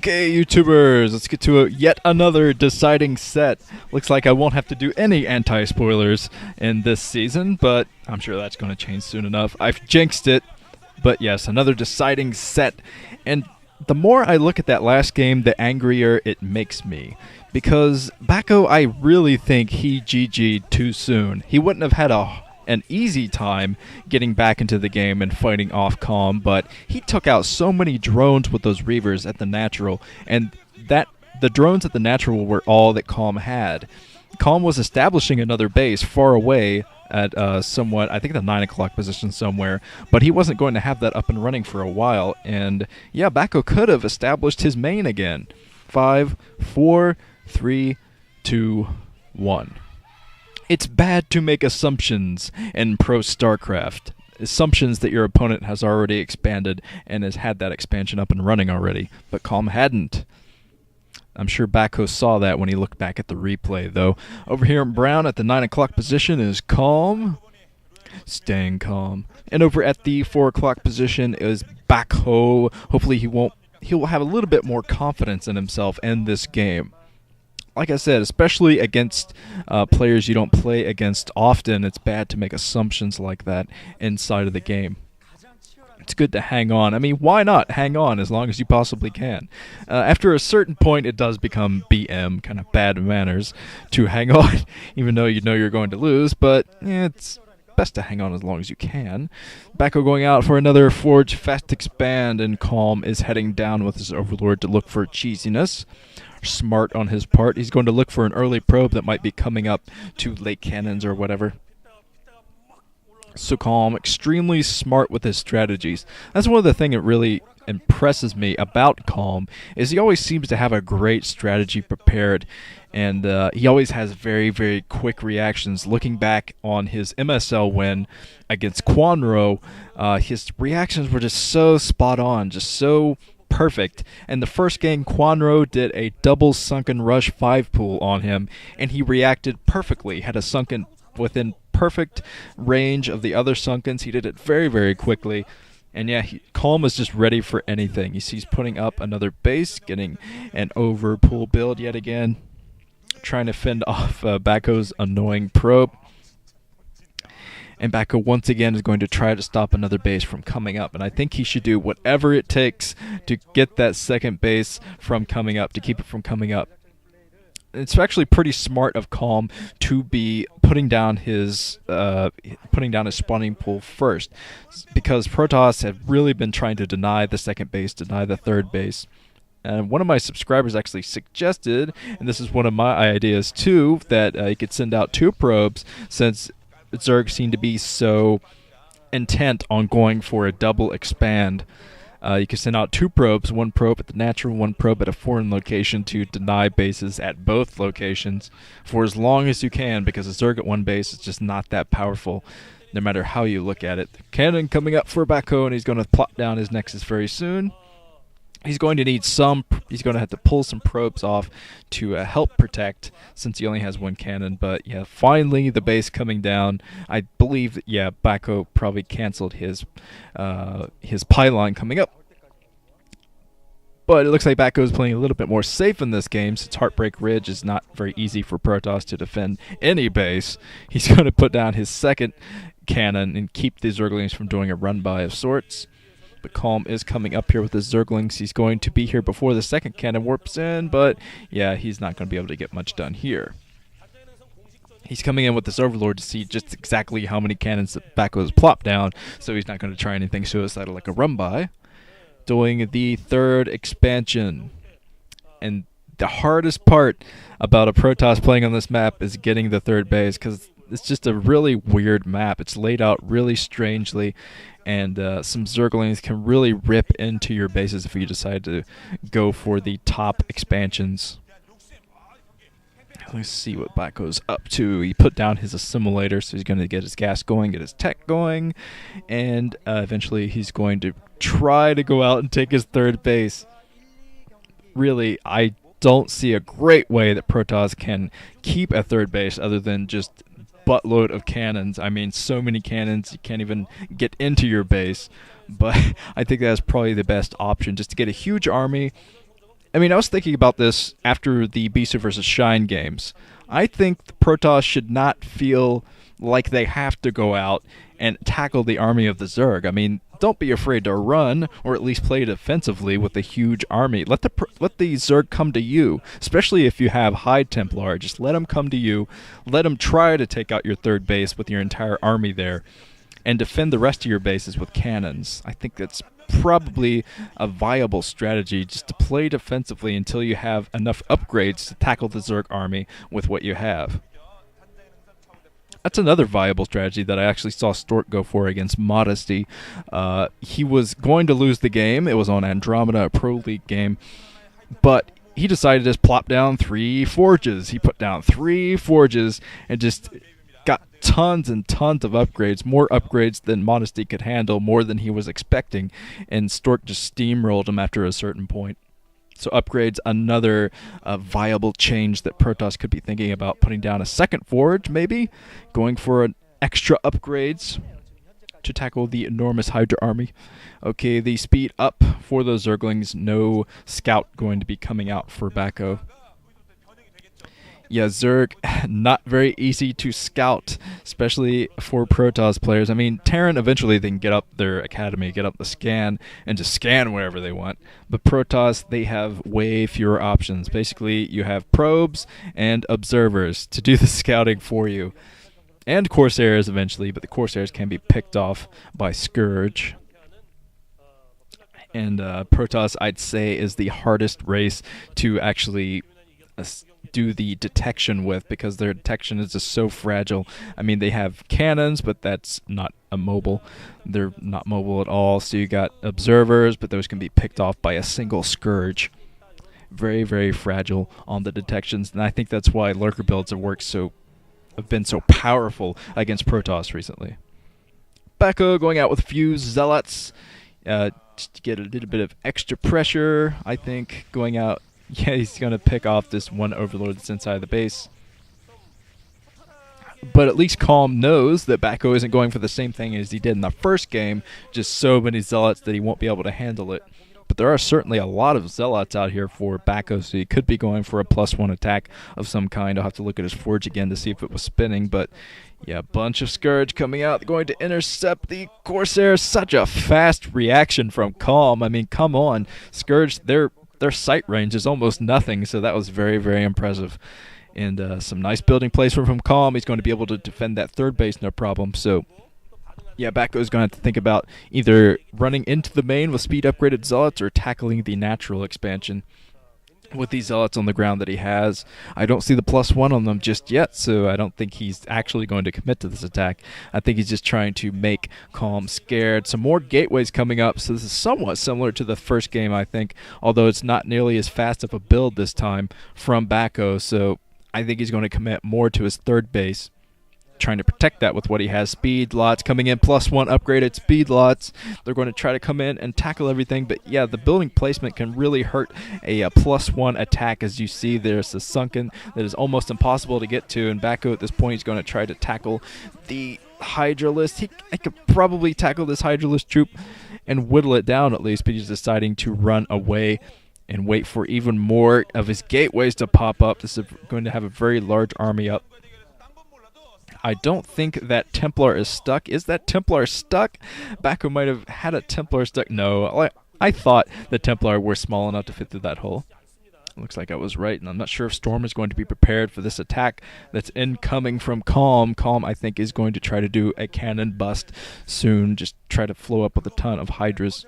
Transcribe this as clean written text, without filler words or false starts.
Okay, YouTubers, let's get to yet another deciding set. Looks like I won't have to do any anti-spoilers in this season, but I'm sure that's going to change soon enough. I've jinxed it, but yes, another deciding set. And the more I look at that last game, the angrier it makes me. Because BackHo, I really think he GG'd too soon. He wouldn't have had an easy time getting back into the game and fighting off Calm, but he took out so many drones with those Reavers at the natural, and that the drones at the natural were all that Calm had. Calm was establishing another base far away at somewhat, I think the 9 o'clock position somewhere, but he wasn't going to have that up and running for a while, and yeah, BackHo could have established his main again. 5, 4, 3, 2, 1. It's bad to make assumptions in Pro StarCraft. Assumptions that your opponent has already expanded and has had that expansion up and running already, but Calm hadn't. I'm sure BackHo saw that when he looked back at the replay, though. Over here in brown at the 9 o'clock position is Calm. Staying calm. And over at the 4 o'clock position is BackHo. Hopefully he will have a little bit more confidence in himself in this game. Like I said, especially against players you don't play against often, it's bad to make assumptions like that inside of the game. It's good to hang on. I mean, why not hang on as long as you possibly can? After a certain point, it does become BM, kind of bad manners, to hang on, even though you know you're going to lose, but it's best to hang on as long as you can. BackHo going out for another Forge Fast Expand, and Calm is heading down with his Overlord to look for cheesiness. Smart on his part. He's going to look for an early probe that might be coming up to late cannons or whatever. So Calm, extremely smart with his strategies. That's one of the things that really impresses me about Calm, is he always seems to have a great strategy prepared, and he always has very, very quick reactions. Looking back on his MSL win against Quanro, his reactions were just so spot on, just so perfect. And the first game, Quanro did a double sunken rush 5 pool on him, and he reacted perfectly. Had a sunken within perfect range of the other sunkens. He did it very, very quickly. And yeah, Calm is just ready for anything. You see he's putting up another base, getting an over pool build yet again, trying to fend off BackHo's annoying probe. And BackHo once again is going to try to stop another base from coming up. And I think he should do whatever it takes to get that second base from coming up, to keep it from coming up. It's actually pretty smart of Calm to be putting down his spawning pool first, because Protoss have really been trying to deny the second base, deny the third base. And one of my subscribers actually suggested, and this is one of my ideas too, that he could send out 2 probes, since Zerg seem to be so intent on going for a double expand. You can send out 2 probes, 1 probe at the natural, 1 probe at a foreign location, to deny bases at both locations for as long as you can, because a Zerg at one base is just not that powerful, no matter how you look at it. The cannon coming up for BackHo, and he's going to plop down his Nexus very soon. He's going to need he's going to have to pull some probes off to help protect, since he only has 1 cannon. But yeah, finally the base coming down. I believe that, yeah, BackHo probably canceled his pylon coming up. But it looks like BackHo is playing a little bit more safe in this game, since Heartbreak Ridge is not very easy for Protoss to defend any base. He's going to put down his second cannon and keep the Zerglings from doing a run-by of sorts. But Calm is coming up here with his Zerglings. He's going to be here before the second cannon warps in, but yeah, he's not going to be able to get much done here. He's coming in with this Overlord to see just exactly how many cannons that BackHo has plopped down, so he's not going to try anything suicidal like a run-by. Doing the 3rd expansion. And the hardest part about a Protoss playing on this map is getting the 3rd base, because it's just a really weird map. It's laid out really strangely, and some Zerglings can really rip into your bases if you decide to go for the top expansions. Let's see what BackHo's up to. He put down his assimilator, so he's going to get his gas going, get his tech going, and eventually he's going to try to go out and take his 3rd base. Really, I don't see a great way that Protoss can keep a 3rd base other than just buttload of cannons. I mean, so many cannons, you can't even get into your base. But I think that's probably the best option, just to get a huge army I mean, I was thinking about this after the Bisu versus Shine games. I think the Protoss should not feel like they have to go out and tackle the army of the Zerg. I mean, don't be afraid to run, or at least play defensively with a huge army. Let the Zerg come to you, especially if you have High Templar. Just let them come to you. Let them try to take out your third base with your entire army there, and defend the rest of your bases with cannons. I think that's probably a viable strategy, just to play defensively until you have enough upgrades to tackle the Zerg army with what you have. That's another viable strategy that I actually saw Stork go for against Modesty. He was going to lose the game. It was on Andromeda, a Pro League game. But he decided to just plop down 3 forges. He put down 3 forges and just got tons and tons of upgrades, more upgrades than Modesty could handle, more than he was expecting. And Stork just steamrolled him after a certain point. So upgrades, another viable change that Protoss could be thinking about, putting down a second forge, maybe, going for an extra upgrades to tackle the enormous Hydra army. Okay, the speed up for those Zerglings, no scout going to be coming out for BackHo. Yeah, Zerg, not very easy to scout, especially for Protoss players. I mean, Terran, eventually they can get up their academy, get up the scan, and just scan wherever they want. But Protoss, they have way fewer options. Basically, you have probes and observers to do the scouting for you. And Corsairs eventually, but the Corsairs can be picked off by Scourge. And Protoss, I'd say, is the hardest race to actually do the detection with, because their detection is just so fragile. I mean, they have cannons, but that's not a mobile. They're not mobile at all. So you got observers, but those can be picked off by a single Scourge. Very, very fragile on the detections, and I think that's why lurker builds have been so powerful against Protoss recently. BackHo going out with a few zealots, just to get a little bit of extra pressure. I think going out. Yeah, he's going to pick off this one overlord that's inside the base. But at least Calm knows that BackHo isn't going for the same thing as he did in the first game, just so many zealots that he won't be able to handle it. But there are certainly a lot of zealots out here for BackHo, so he could be going for a +1 attack of some kind. I'll have to look at his forge again to see if it was spinning, but yeah, a bunch of Scourge coming out, going to intercept the Corsair. Such a fast reaction from Calm. I mean, come on. Scourge, their sight range is almost nothing, so that was very, very impressive. And some nice building placement from Calm. He's going to be able to defend that third base, no problem. So, yeah, BackHo is going to have to think about either running into the main with speed upgraded zealots or tackling the natural expansion with these zealots on the ground that he has. I don't see the +1 on them just yet, so I don't think he's actually going to commit to this attack. I think he's just trying to make Calm scared. Some more gateways coming up, so this is somewhat similar to the first game, I think, although it's not nearly as fast of a build this time from BackHo, so I think he's going to commit more to his third base, trying to protect that with what he has. Speed lots coming in, +1 upgraded speed lots. They're going to try to come in and tackle everything, but yeah, the building placement can really hurt a +1 attack. As you see, there's a sunken that is almost impossible to get to, and BackHo at this point is going to try to tackle the Hydralist. I could probably tackle this Hydralist troop and whittle it down at least, but he's deciding to run away and wait for even more of his gateways to pop up. This is going to have a very large army up. I don't think that Templar is stuck. Is that Templar stuck? BackHo might have had a Templar stuck. No, I thought the Templar were small enough to fit through that hole. Looks like I was right, and I'm not sure if Storm is going to be prepared for this attack that's incoming from Calm. Calm, I think, is going to try to do a cannon bust soon, just try to flow up with a ton of Hydras.